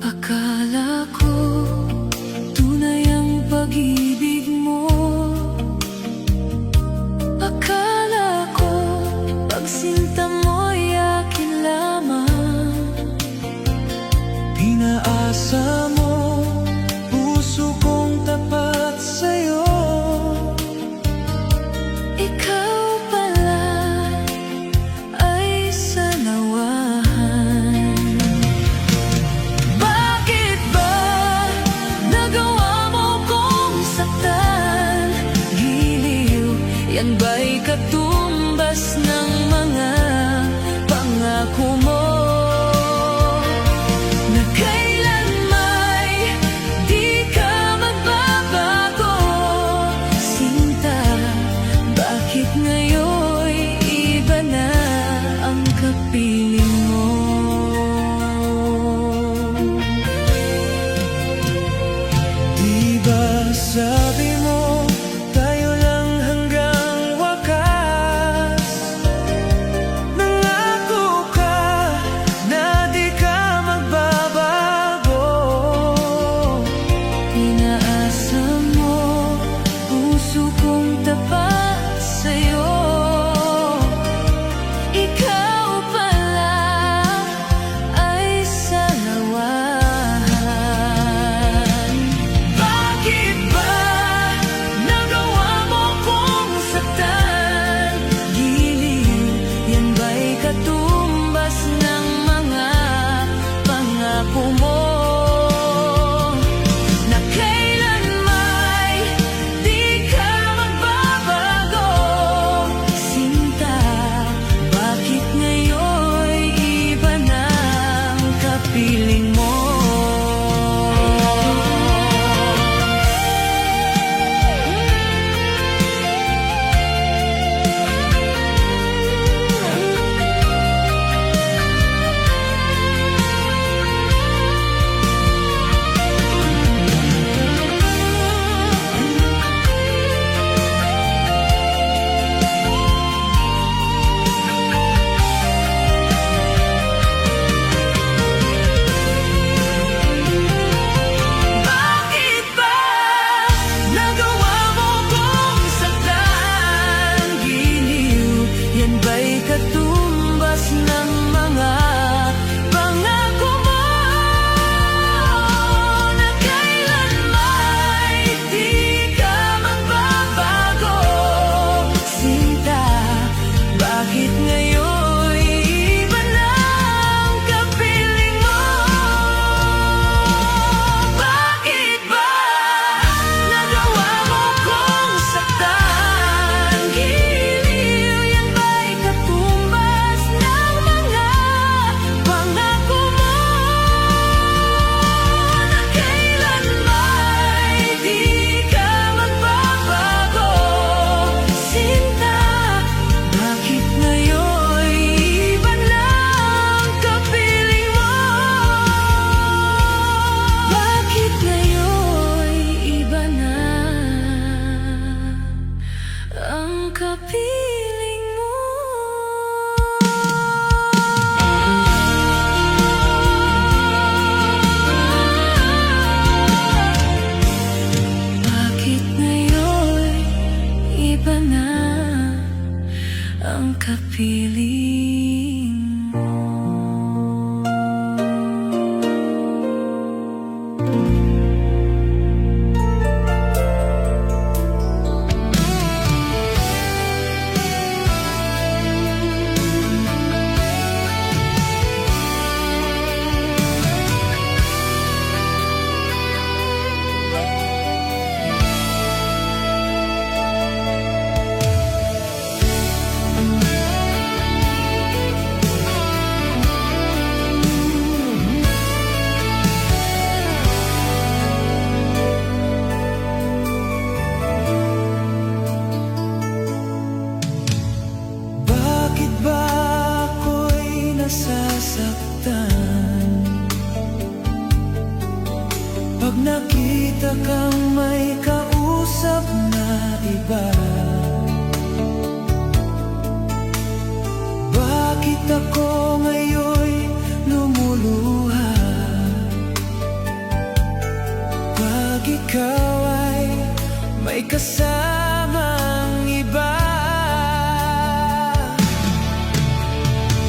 Akala ko tunay ang pag-ibig mo. Akala ko pagsinta mo'y akin lamang. Pinaasa mo puso kong tapat sa'yo. Ikaw pala ay sanawahan. Bakit ba nagawa mo kong saktan? Giliw, yan ba'y katumbas ng mga pangako mo? Na kailan may di ka magbabago. Sinta, bakit ngayon'y iba na ang kapiling mo? Di ba sabi mo tayo lang hanggang wakas? Nangako ka na di ka magbabago. Pinaasa mo puso kong tapat sa'yo. Ikaw pala ay sanawahan. Bakit ba nagawa mo kong saktan? Giliw, yan ba'y katumbas ng mga pangako mo? Na kailan may di ka magbabago. Sinta, bakit ngayon'y iba na ang kapiling mo? Bakit ba nagawa mo kong saktan? Giliw, yan ba'y katumbas ng mga pangako mo? Na kailan may di ka magbabago. Sinta, bakit ngayon'y iba na ang kapiling mo? Bakit ba nagawa mo kong saktan? Giliw, yan ba'y katumbas ng mga pangako mo? Na kailan may di ka magbabago. Sinta, bakit ngayon'y iba na ang kapiling mo? Bakit ngayon'y iba na ang kapiling mo? Bakit ngayon'y iba na ang kapiling mo? nasasaktan. Pag nakita kang may kausap na iba, bakit ako ngayon'y lumuluha? Pag ikaw ay may kasamang iba,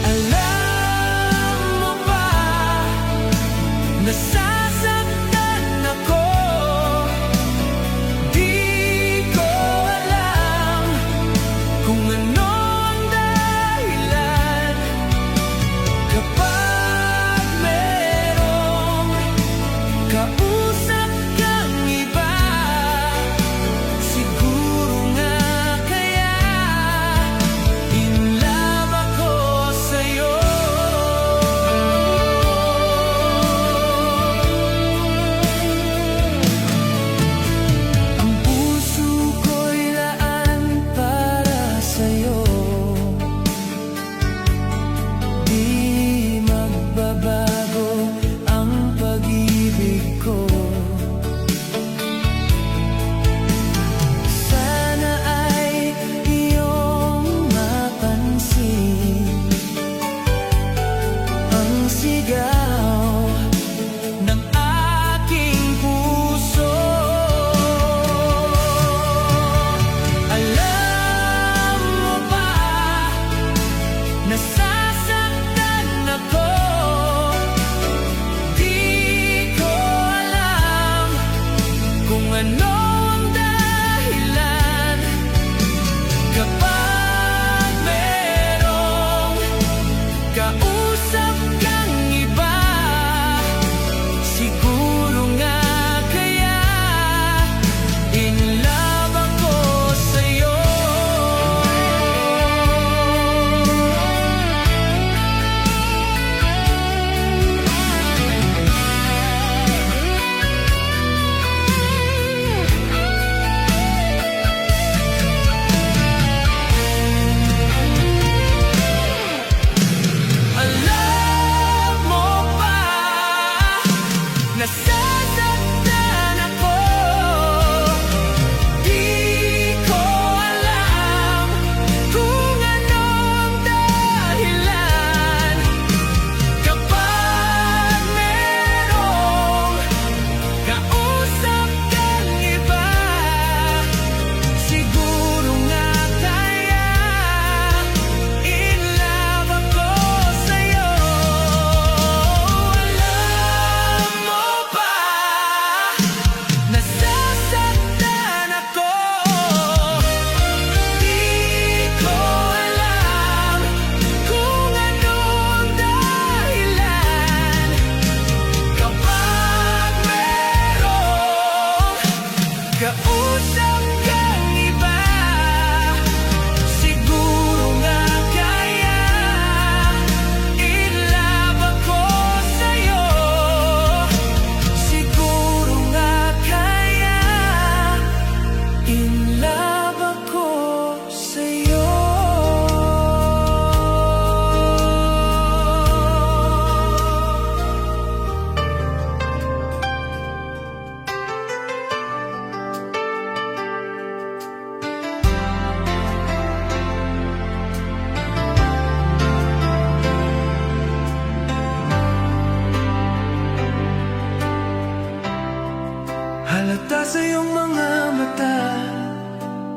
alam mo ba, nasasaktan ako. Di ko alam kung ano ang dahilan. Kapag merong kausap kang iba, siguro nga kaya in love ako sa'yo. Ang puso ko'y laan para sa'yo. Di magbabago ang pag-ibig ko. Sana ay iyong mapansin ang sigaw ng aking puso. Alam mo ba, nasasaktan ako. Di ko alam kung ano ang dahilan. Kapag merong kausap kang iba, siguro nga kaya in love ako sa'yo. Alam mo ba, nasasaktan ako. Di ko alam kung ano ang dahilan. Kapag merong kausap kang iba, siguro nga kaya in love ako sa'yo. Alam mo ba, nasasaktan ako. Di ko alam kung ano ang dahilan. Kapag merong kausap kang iba, siguro nga kaya in love ako sa'yo. Siguro nga kaya in love ako sa'yo. Halata sa iyong mga mata,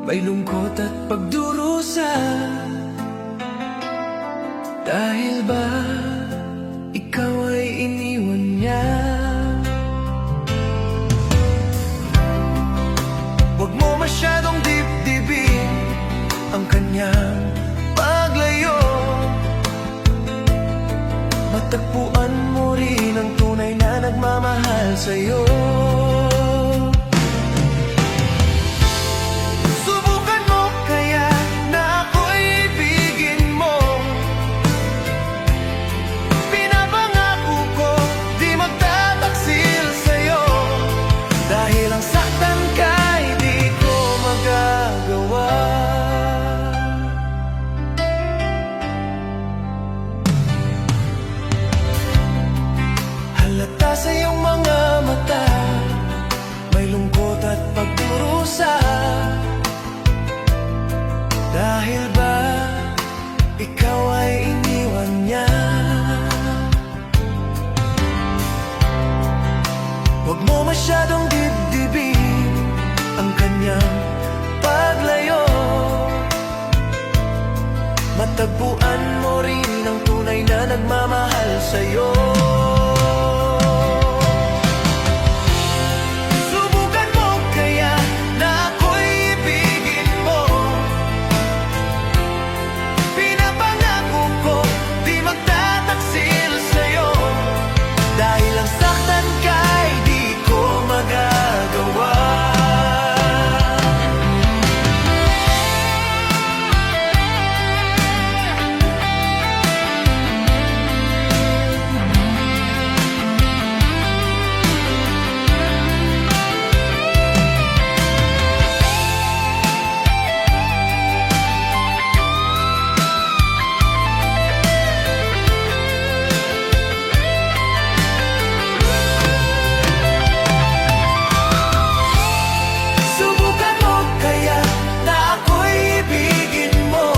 may lungkot at pagdurusa. Dahil ba ikaw ay iniwan niya? Huwag mo masyadong dibdibin ang kanyang paglayo. Matagpuan mo rin ang tunay na nagmamahal sa'yo. Subukan mo kaya na ako'y ibigin mo. Pinapangako ko di magtataksil sa'yo. Dahil ang saktan ka'y di ko magagawa. Huwag mo masyadong dibdibin ang kanyang paglayo. Matagpuan mo rin ang tunay na nagmamahal sa'yo. Subukan mo kaya na ako'y ibigin mo. Pinapangako ko di magtataksil sa'yo. Dahil ang saktan ka'y di ko magagawa. Subukan mo kaya na ako'y ibigin mo.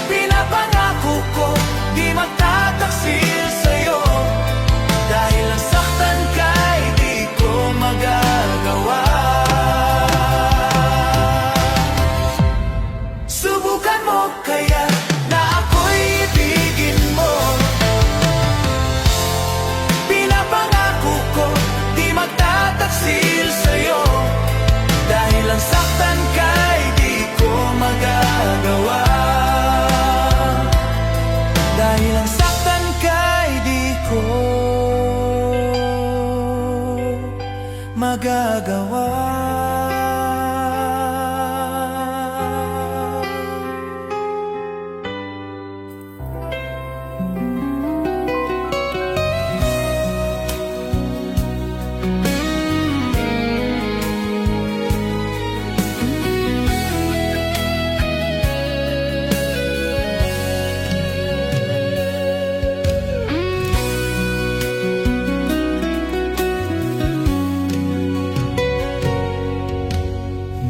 Pinapangako ko di magtataksil sa'yo. Dahil ang saktan ka'y di ko magagawa. Subukan mo kaya na ako'y ibigin mo. Pinapangako ko di magtataksil sa'yo. Dahil ang saktan ka'y di ko magagawa. Dahil ang saktan ka'y di ko magagawa.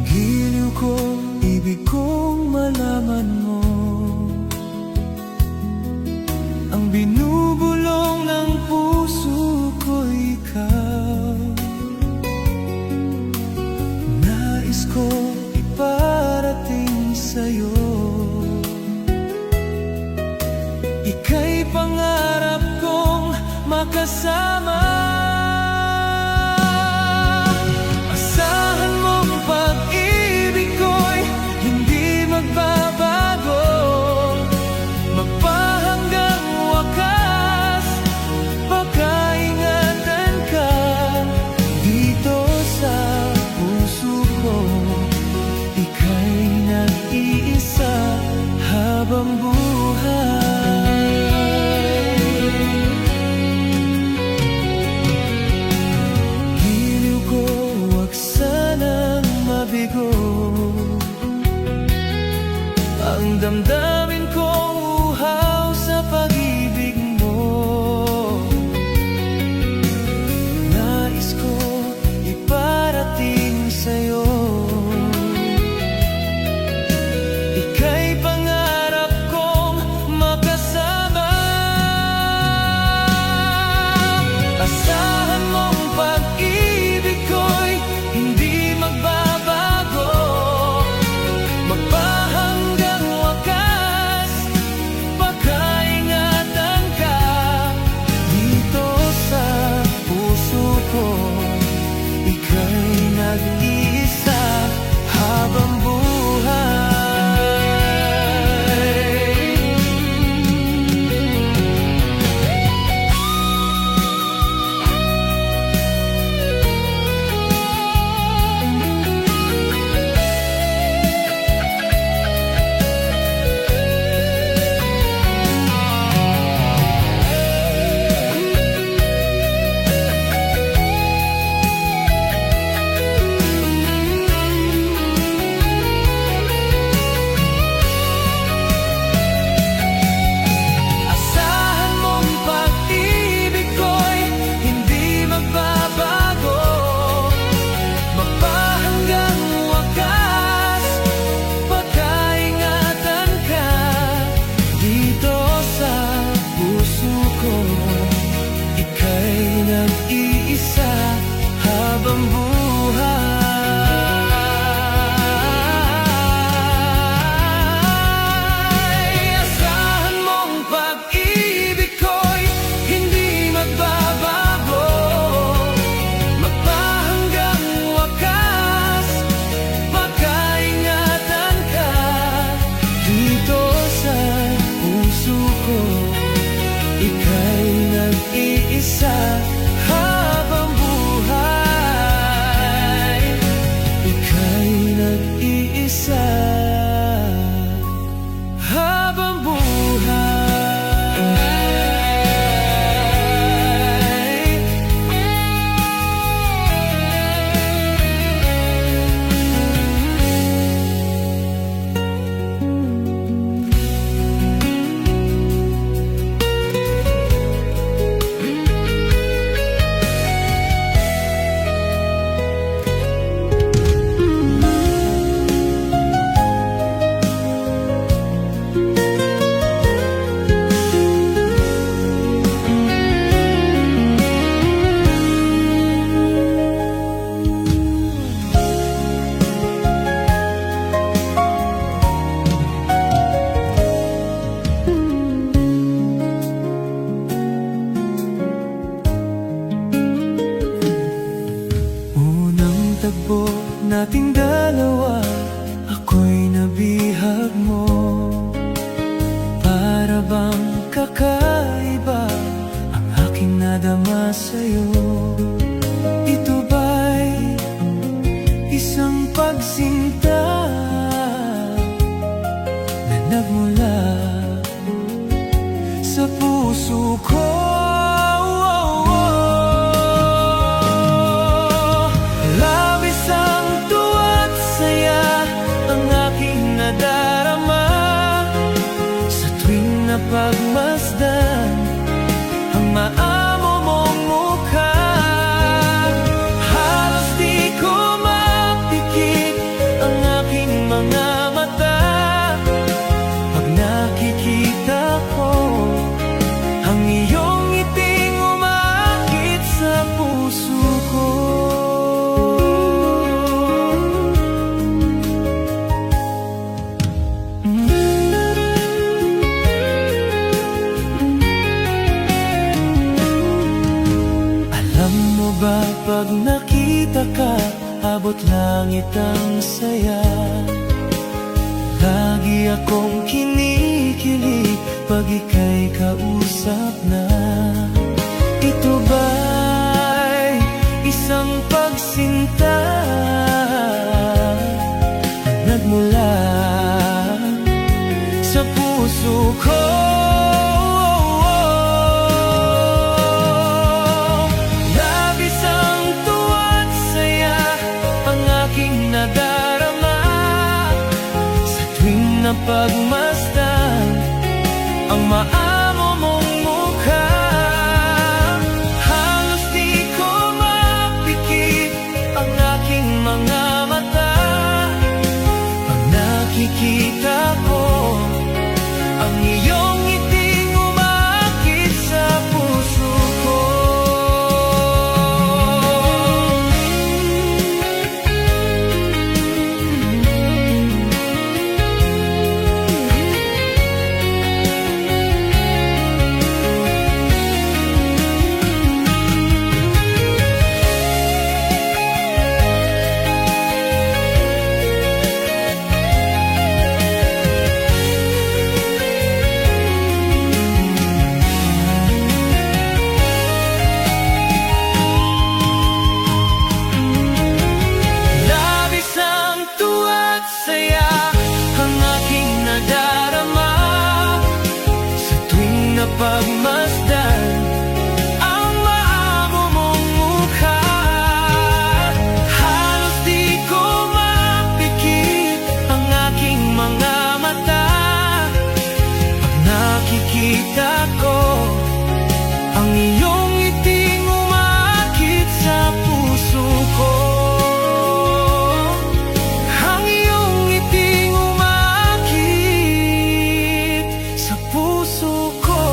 Giliw ko, ibig kong malaman mo. Ang binubulong ng puso ko'y ikaw. Nais ko iparating sa'yo. Ika'y pangarap kong makasama. Asahan mong pag-ibig ko'y hindi magbabago. Magpahanggang wakas, pagkaingatan ka dito sa puso ko. Ika'y nag-iisa habang buhay. Giliw ko, wag sanang mabigo. Ang damdamin kong uhaw sa pag-ibig mo. Nais ko iparating sa'yo. Ika'y pangarap kong makasama. Asahan mong pag-ibig ko'y hindi magbabago. Magpahanggang wakas, nag-iisa habang buhay. Ika'y nag-iisa habang buhay. Tagpo nating dalawa, ako'y nabihag mo. Para bang kakaiba ang aking nadama sa'yo. Ito ba'y isang pagsinta na nagmula sa puso ko? Pagmasdan ang maamo mong mukha, halos di ko mapikit ang aking mga mata. Pag nakikita ko ang iyong ngiting umakit sa puso ko. Pag nakita ka, abot langit ang saya. Lagi akong kinikilig pag ika'y kausap na. Ito ba'y isang pagsinta na nagmula sa puso ko? Pagmasdan ang maamo mong mukha, halos di ko mapikit ang aking mga mata. Pag nakikita ko ang iyong ngiting umakit sa puso ko. Pagmasdan ang maamo mong mukha, halos di ko mapikit ang aking mga mata. Pag nakikita ko ang iyong ngiting umakit sa puso ko. Ang iyong ngiting umakit sa puso ko.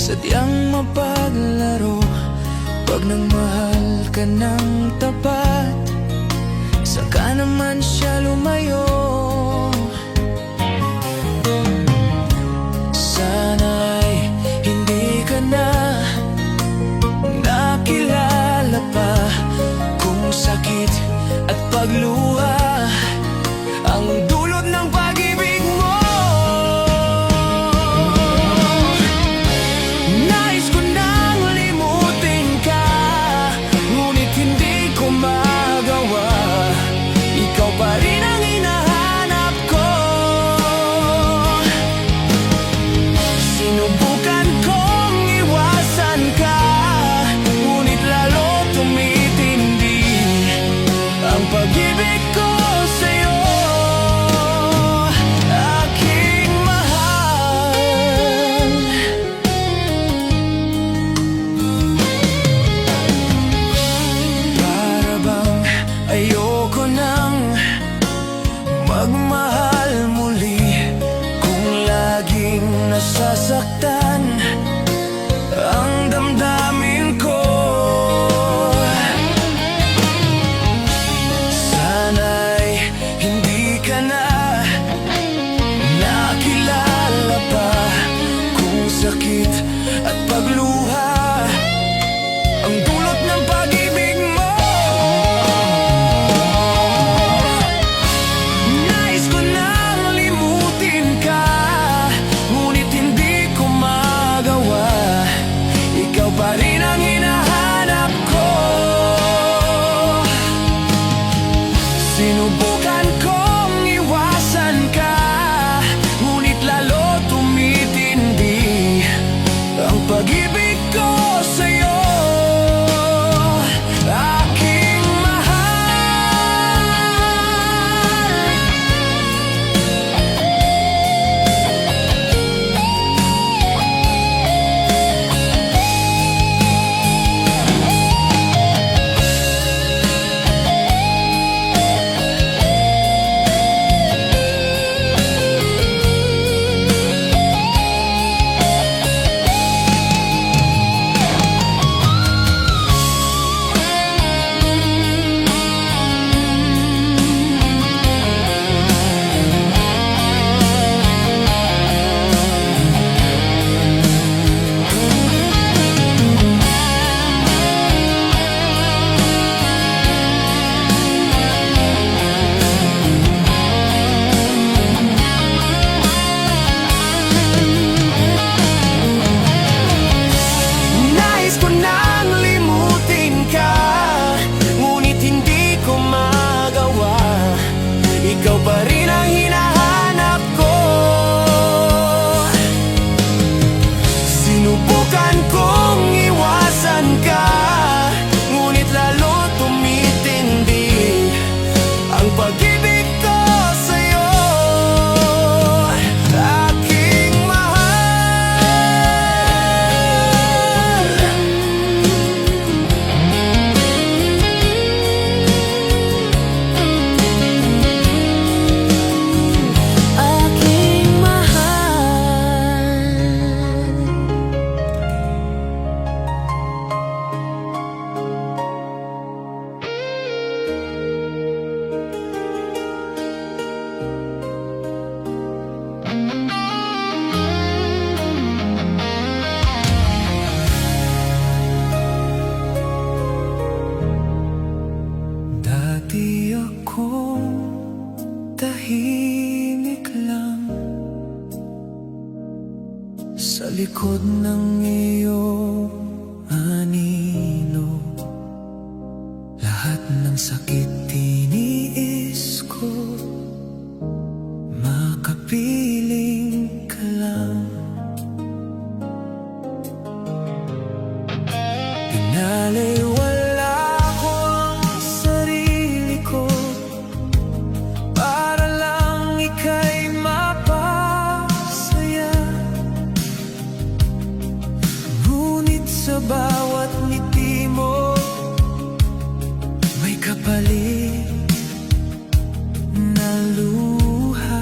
sadyang mapaglaro. Pag nagmahal ka ng tapat, saka naman siya lumayo. Sana'y hindi ka na nakilala pa kung sakit at pagluha ang dulot ng pag-ibig mo. Nais ko nang limutin ka, ngunit hindi ko magawa. Ikaw pa rin ang hinahanap ko. Sinubukan kong iwasan ka, ngunit lalo tumitindi ang pag-ibig ko sa'yo. Aking mahal, para bang ayoko nang magmahal muli kung laging nasasaktan ang damdamin ko. Sana'y hindi ka na nakilala pa kung sakit at pagluha ang dulot ng pag-ibig mo. Nais ko nang limutin ka, ngunit hindi ko magawa. Ikaw pa rin ang hinahanap ko. Sinubukan kong iwasan ka, ngunit lalo tumitindi ang pag-ibig ko sa'yo. Aking mahal, nais ko nang limutin ka, ngunit hindi ko magawa. Ikaw pa rin ang hinahanap ko. Sinubukan kong iwasan ka, ngunit lalo tumitindi ang pag-ibig ko sa'yo. Aking mahal, aking mahal. Dati akong tahimik lang sa likod ng iyong anino. Lahat ng sakit tiniis ko, makapiling ka lang. Pinaliwala ko ang sarili ko para lang ika'y mapasaya. Ngunit sa bawat ngiti mo may kapalit na luha.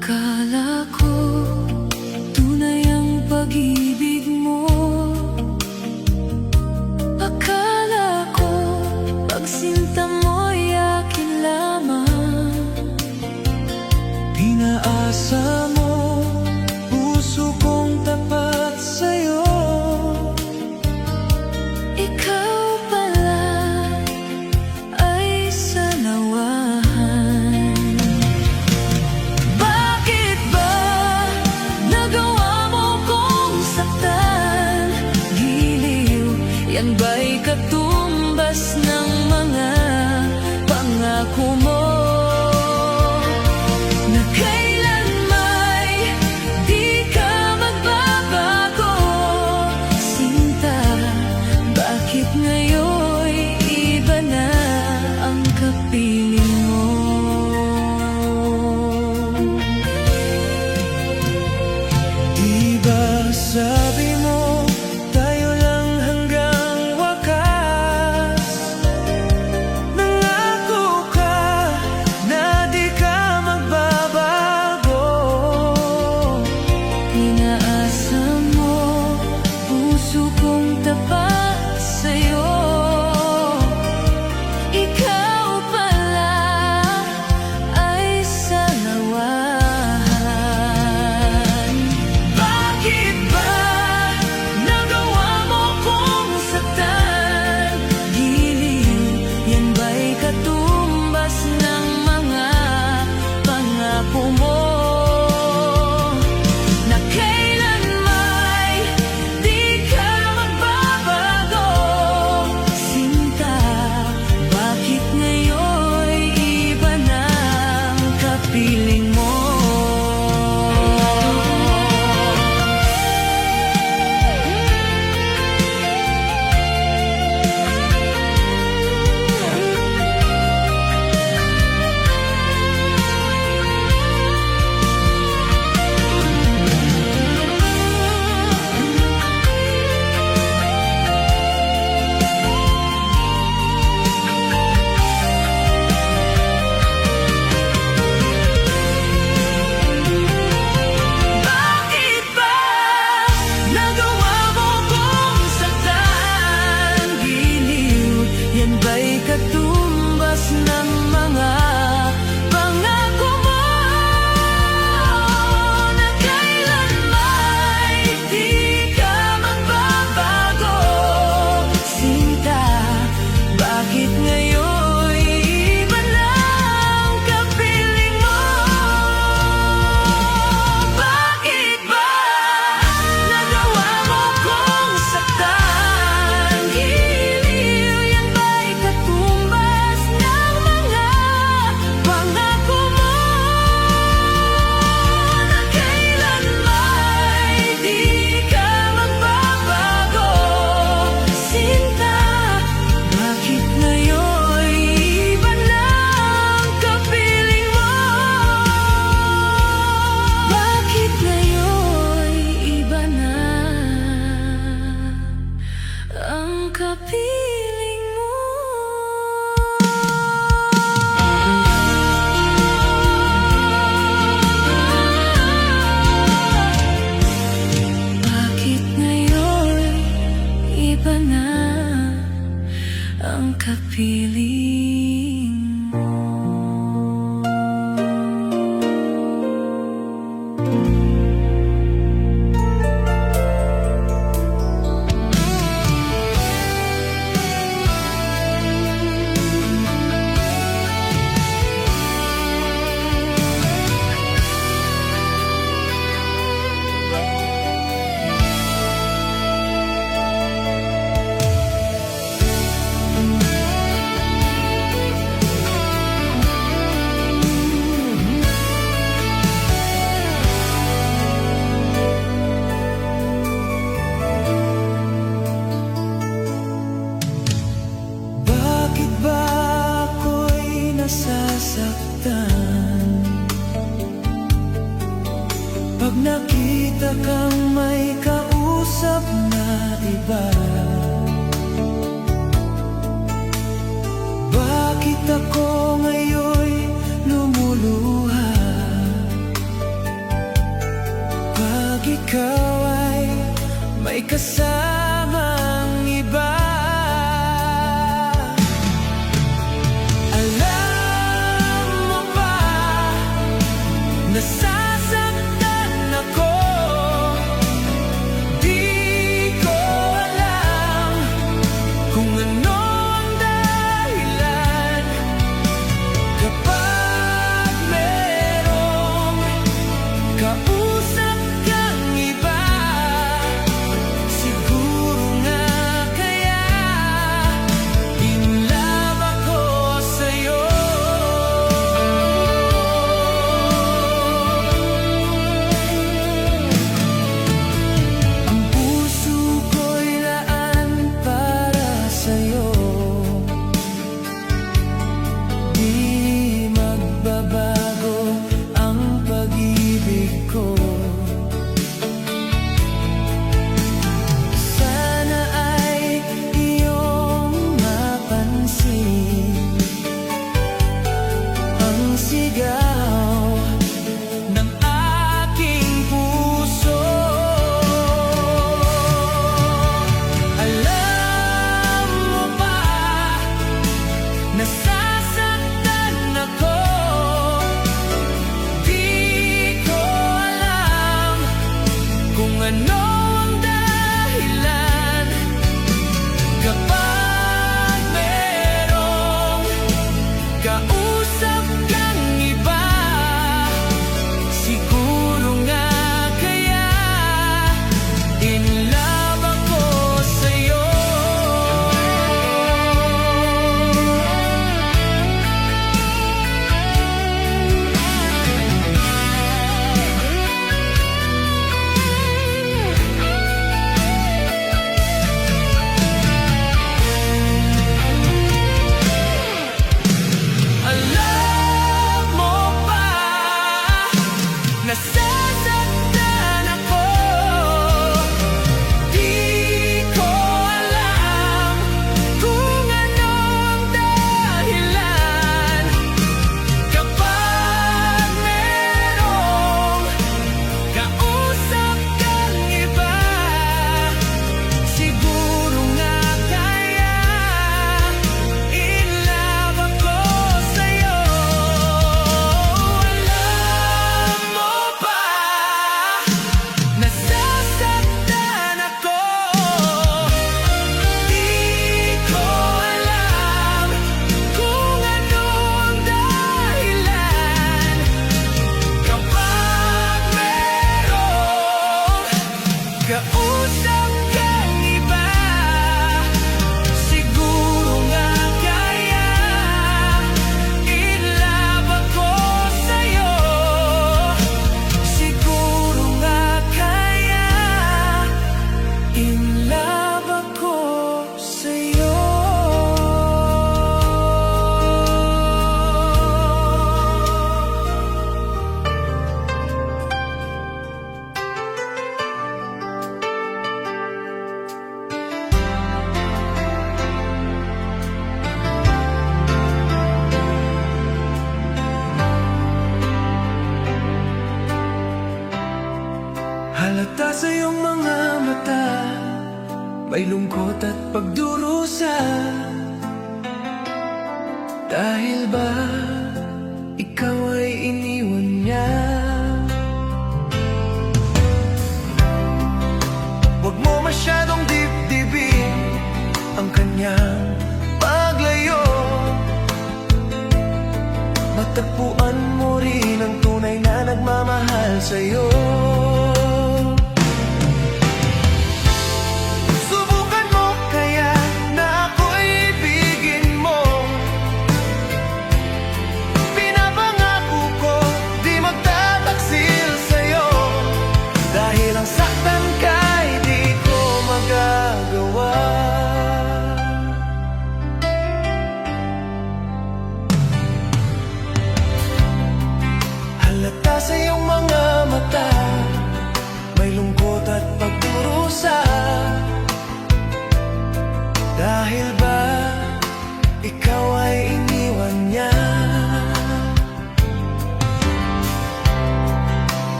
Akala ko tunay ang pag-ibig mo. Akala ko pagsinta mo'y akin lamang. Pinaasa mo, puso kong tapat sa'yo. Ikaw pala ay sanawahan. Bakit ba nagawa mo kong saktan? Giliw, yan ba'y katumbas ng mga pangako mo? Na kailanmay di ka magbabago. Sinta, bakit ngayon'y iba na ang kapiling mo? Di ba sabi mo, tayo lang hanggang wakas? Nangako ka na di ka magbabago. Inaasa mo, puso kong tapat sa'yo. Ikaw pala ay sanawahan. Bakit ba nagawa mo kong saktan? Giliw, yan ba'y katumbas ng mga pangako mo? Na kailanmay di ka magbabago. Sinta, bakit ngayon'y iba na ang kapiling mo? Bakit ba nagawa mo kong saktan? Giliw, yan ba'y katumbas ng mga pangako mo? Na kailanmay di ka magbabago. Sinta, bakit ngayon'y iba na ang kapiling mo? Bakit ba nagawa mo kong saktan? Giliw, yan ba'y katumbas ng mga pangako mo? Na kailanmay di ka magbabago. Sinta, bakit ngayon'y iba na ang kapiling mo? Bakit ngayon'y iba na ang kapiling mo? Bakit ngayon'y iba na ang kapiling mo? Bakit ba ako'y nasasaktan? Pag nakita kang may kausap na iba. Bakit ako ngayon'y lumuluha? Pag ikaw ay may kasamang iba, alam mo ba, nasasaktan ako. Di ko alam kung ano ang dahilan. Kapag merong kausap kang iba, siguro nga kaya in love ako sa'yo. Ang puso ko'y laan para sa'yo. Di magbabago ang pag-ibig ko. Sana ay iyong mapansin ang sigaw ng aking puso. Alam mo ba, nasasaktan ako. Di ko alam kung ano ang dahilan. Kapag merong kausap kang iba, siguro nga kaya in love ako sa'yo. Alam mo ba, nasasaktan ako. Di ko alam kung ano ang dahilan. Kapag merong kausap kang iba, siguro nga kaya in love ako sa'yo. Alam mo ba, nasasaktan ako. Di ko alam kung ano ang dahilan. Kapag merong kausap kang iba, siguro nga kaya in love ako sa'yo. Siguro nga kaya in love ako sa'yo. Halata sa iyong mga mata, may lungkot at pagdurusa. Dahil ba ikaw ay iniwan niya? Huwag mo masyadong dibdibin ang kanyang paglayo. Matagpuan mo rin ang tunay na nagmamahal sa'yo. Subukan mo kaya na ako'y ibigin mo. Pinapangako ko di magtagal.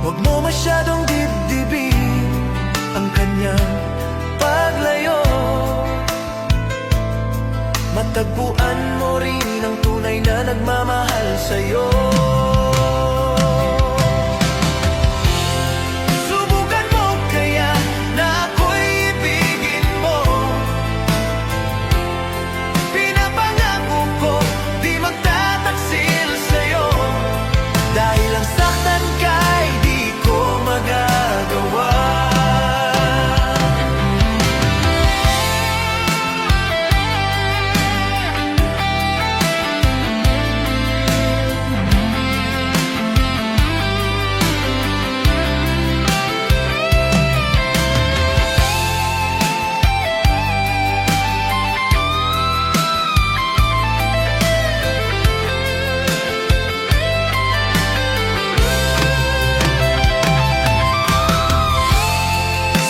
Huwag mo masyadong dibdibin ang kanyang paglayo. Matagpuan mo rin ang tunay na nagmamahal sa'yo. Subukan mo kaya na ako'y ibigin mo. Pinapangako ko di magtataksil sa'yo. Dahil ang saktan ka'y di ko magagawa.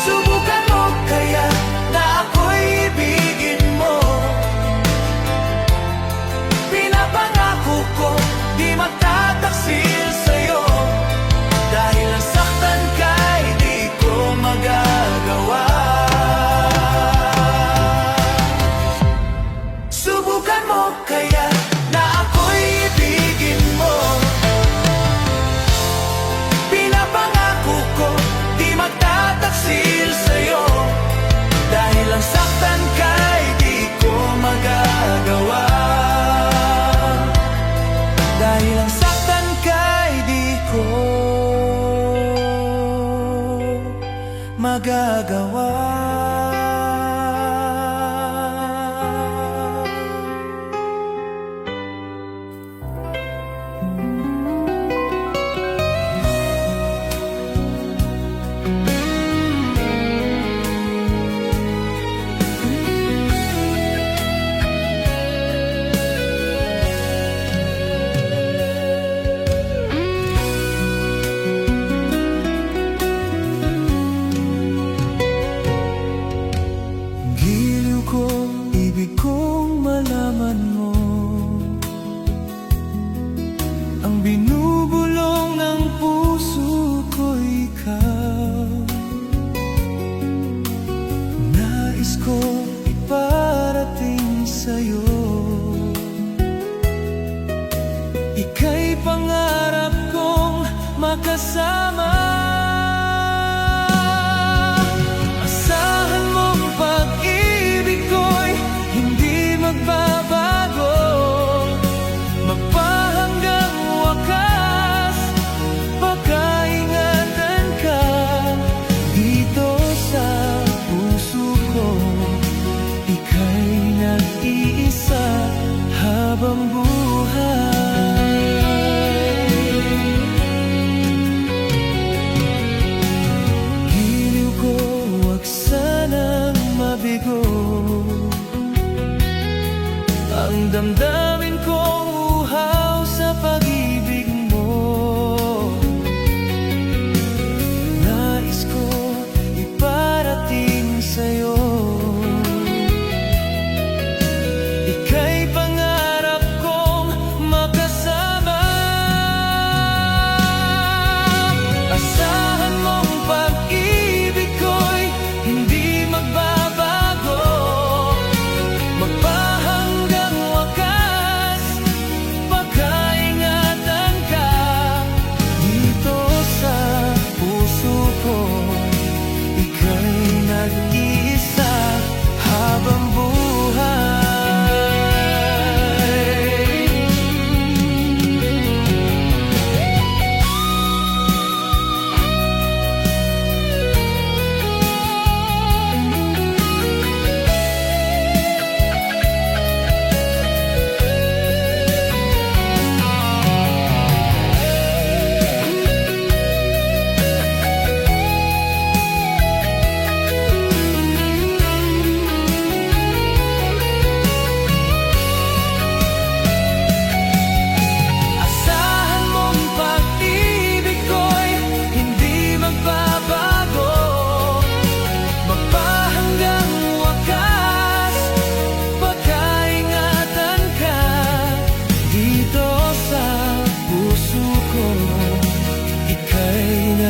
Subukan mo kaya na ako'y ibigin mo. Pinapangako ko di magtataksil sa'yo. Dahil ang saktan ka'y di ko magagawa. Subukan mo kaya na ako'y ibigin mo. Pinapangako ko di magtataksil sa'yo. Dahil ang saktan ka'y di ko magagawa. Dahil ang saktan ka'y di ko magagawa. Giliw ko, ibig kong malaman mo. Ang binubulong ng puso ko ikaw. Nais ko iparating sa'yo. Ika'y pangarap kong makasama. Asahan mong pag-ibig ko'y hindi magbabago. Magpahanggang wakas, pagkaingatan ka dito sa puso ko. Ika'y nag-iisa habang buhay.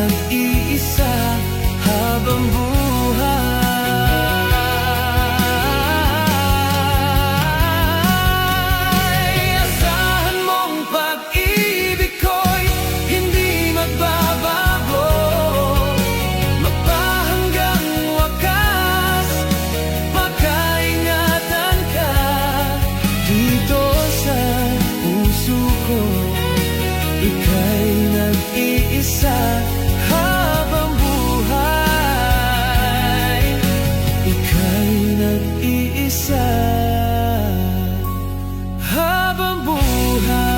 nag-iisa habang buhay. Asahan mong pag-ibig ko'y hindi magbabago, magpahanggang wakas, pagkaingatan ka dito sa puso ko. Ika'y nag-iisa habang buhay. Ika'y nag-iisa habang buhay.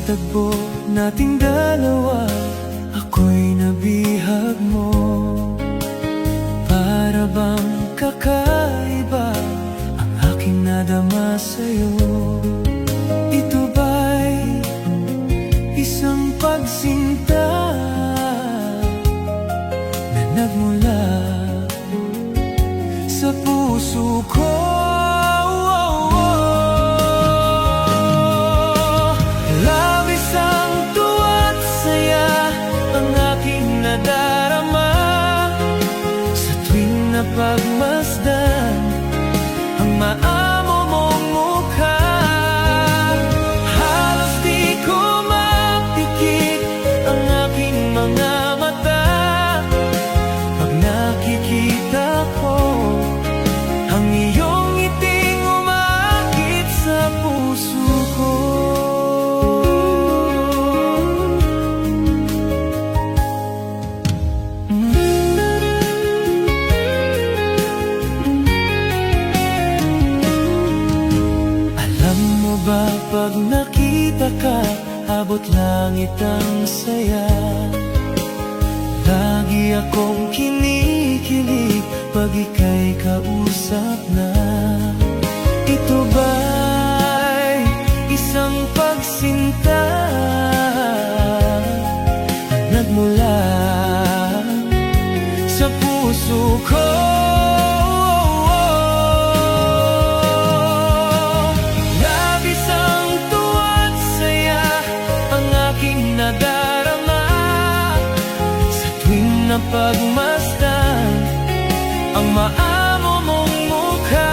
Tagpo nating dalawa, ako'y nabihag mo. Para bang kakaiba ang aking nadama sa'yo. Ito ba'y isang pagsinta na nagmula sa puso ko? Pagmasdan ang maamo mong mukha, halos di ko mapikit ang aking mga mata. Pag nakikita ko ang iyong ngiting umaakit sa puso ko. Pag nakita ka, abot langit ang saya. Lagi akong kinikilig pag ika'y kausap na. Ito ba'y isang pagsinta na nagmula sa puso ko? Pagmasdan ang maamo mong mukha,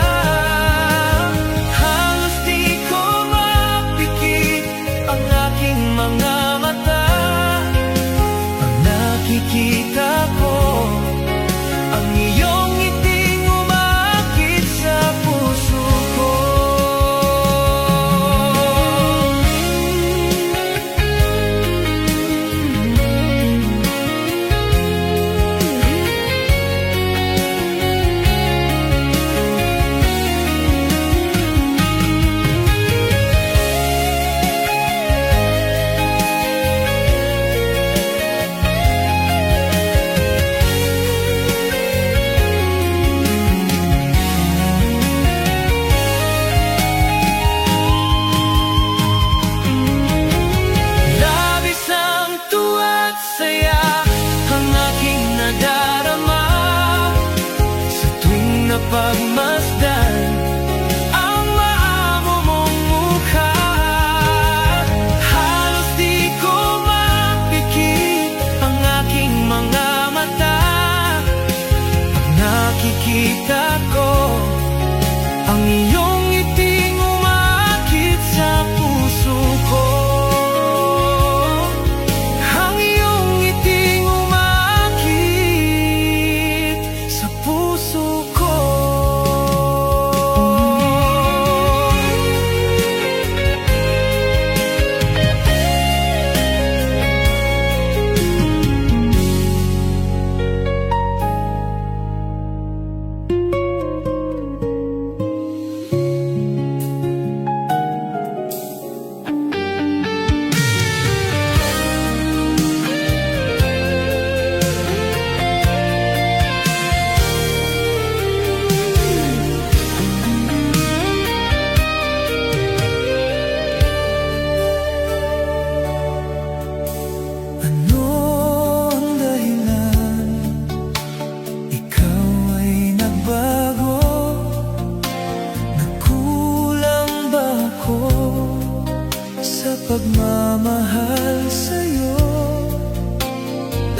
pagmamahal sa'yo,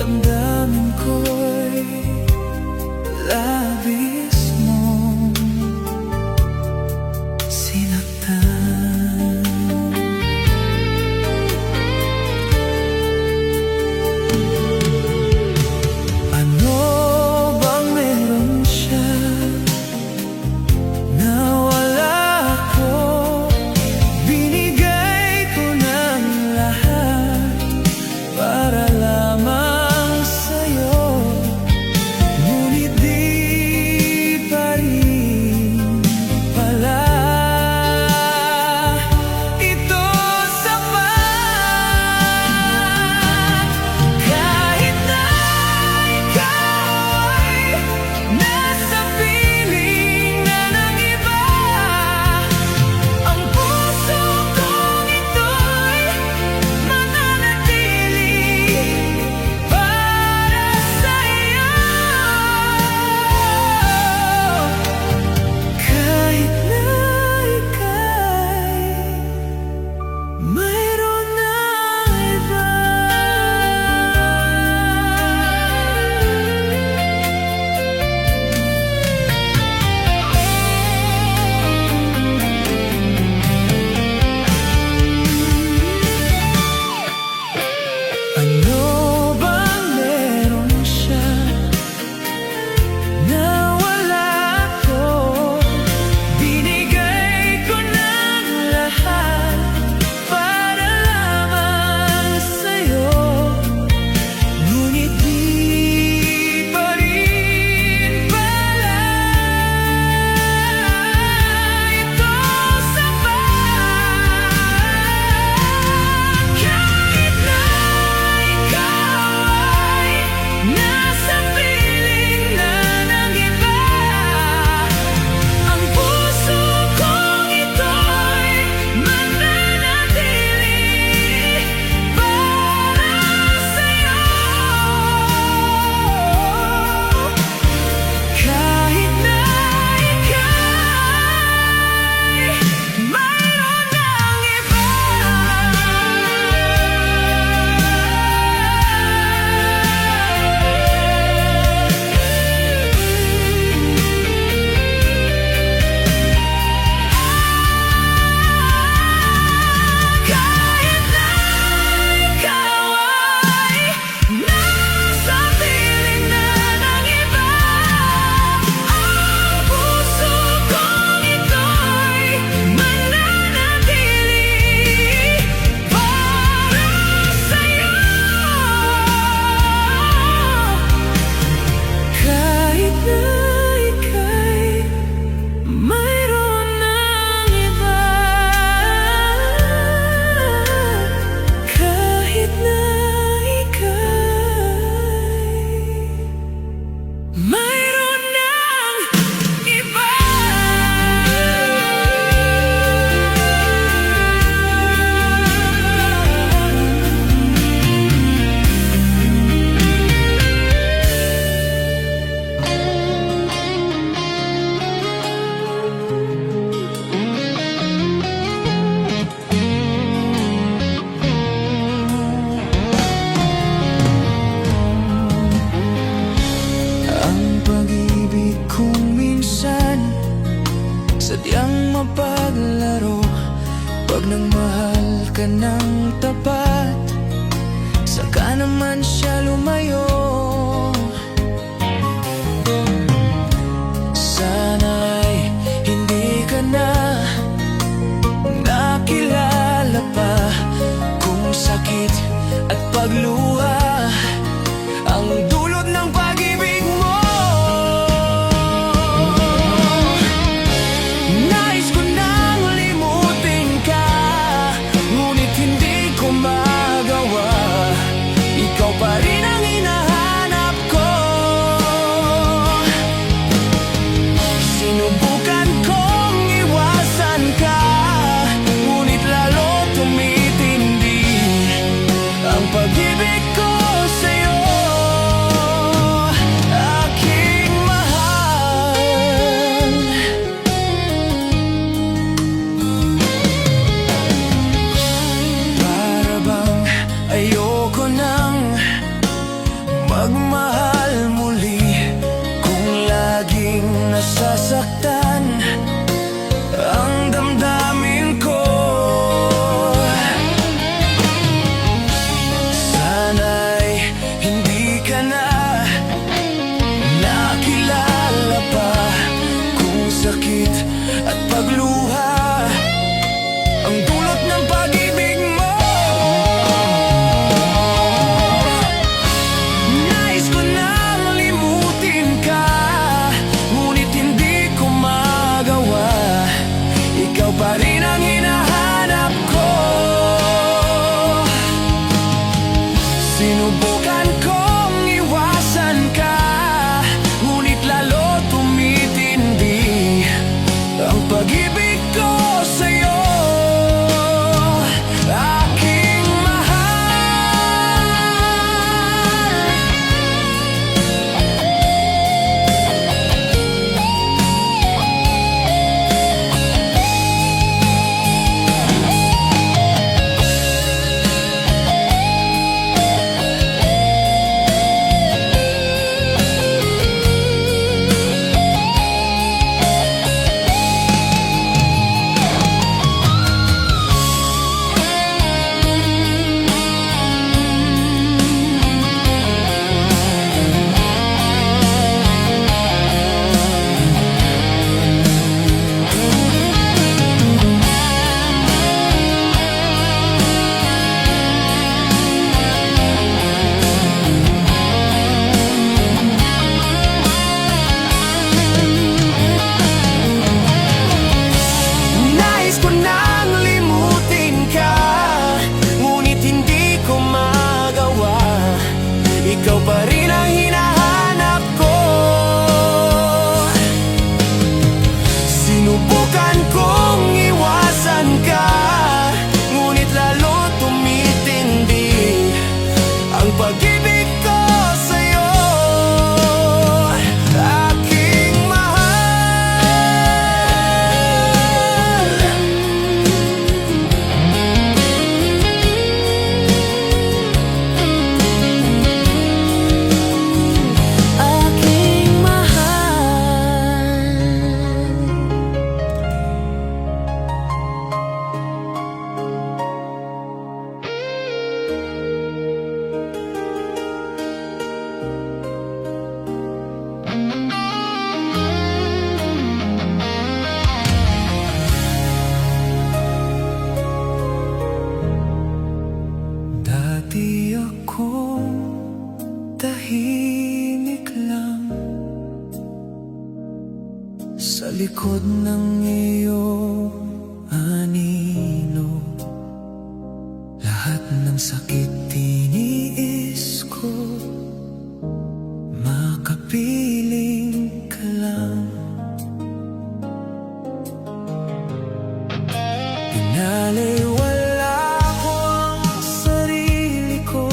damdamin ko'y labis mong sinaktan. Ano bang meron siya na wala ako? Binigay ko ng lahat para lamang sa'yo, ngunit di pa rin pala ito sapat. Kahit na ikaw ay nasa piling na ng iba, ang puso kong ito'y mananatili para sa'yo. Kahit na ika'y mayroon na iba. Ano bang meron siya na wala ko? Binigay ko ng lahat para lamang sa'yo, ngunit di pa rin pala ito sapat. Kahit na ikaw ay nasa piling na ng iba, ang puso kong ito'y mananatili para sa'yo. Kahit na ika'y mayroon ng iba. Kahit na ikaw ay nasa piling na ng iba, ang puso kong ito'y mananatili para sa'yo. Kahit na ika'y mayroon ng iba. Kahit na ika'y mayroon ng iba. Ang pag-ibig kong minsan sadyang mapaglaro. Pag nagmahal ka ng tapat, saka naman siya lumayo. Sana'y hindi ka na nakilala pa kung sakit at pagluha ang dulot ng pag-ibig mo. Nais ko nang limutin ka, ngunit hindi ko magawa. Ikaw pa rin ang hinahanap pa rin ang hinahanap ko. Sinubukan kong iwasan ka, ngunit lalo tumitindi ang pag-ibig ko sa'yo, aking mahal. Nais ko nang limutin ka, ngunit hindi ko magawa. Ikaw pa rin ang hinahanap ko. Sinubukan kong iwasan ka, ngunit lalo tumitindi ang pag-ibig ko sa'yo, aking mahal. Aking mahal. Dati akong tahimik lang sa likod ng iyong anino. Lahat ng sakit tiniis ko, makapiling ka lang. Pinaliwala ko ang sarili ko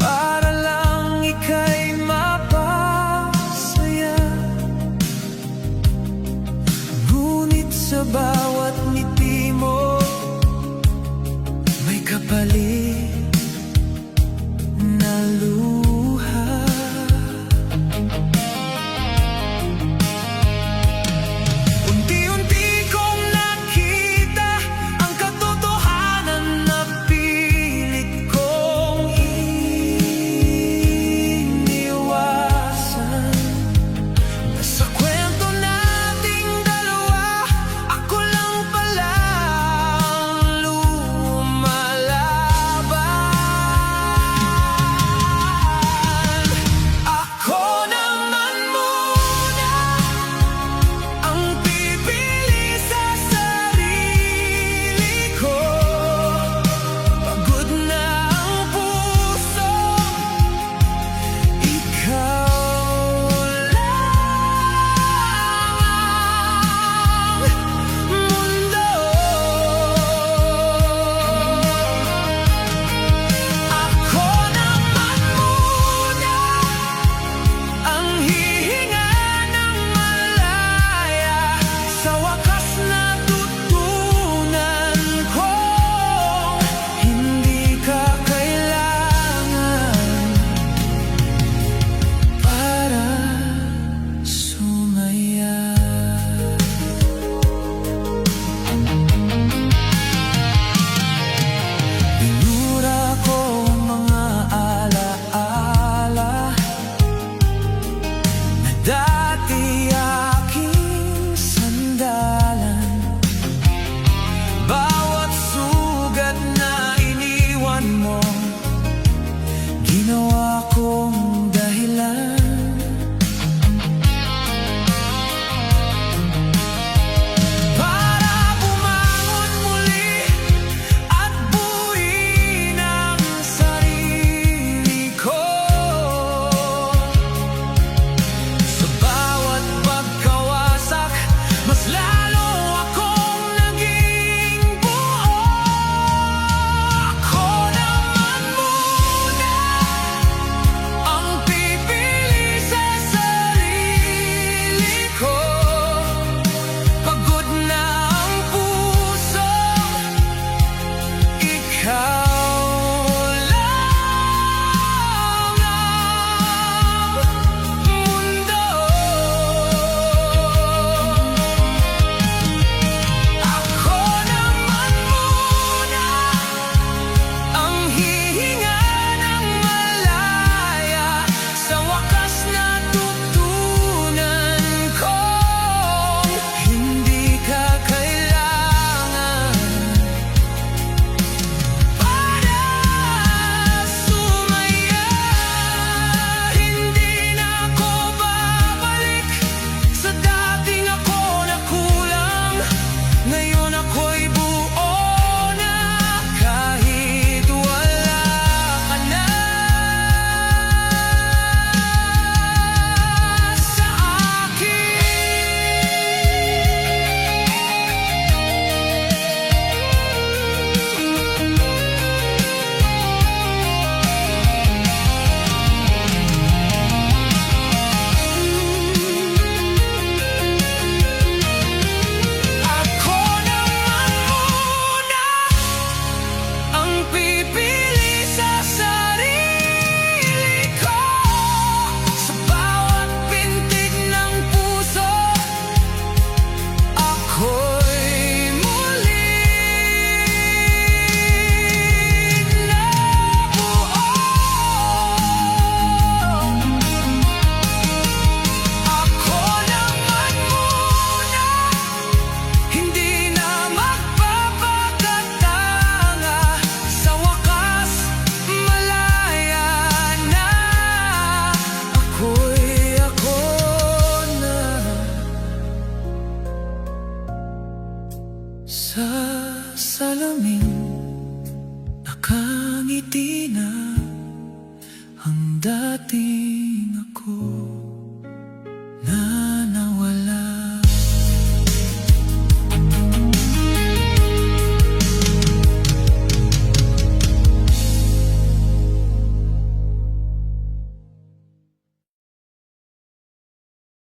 para lang ika'y mapasaya. Ngunit sa bawat ngiti mo, may kapalit na luha. Unti-unti kong nakita Sa salamin nakangiti na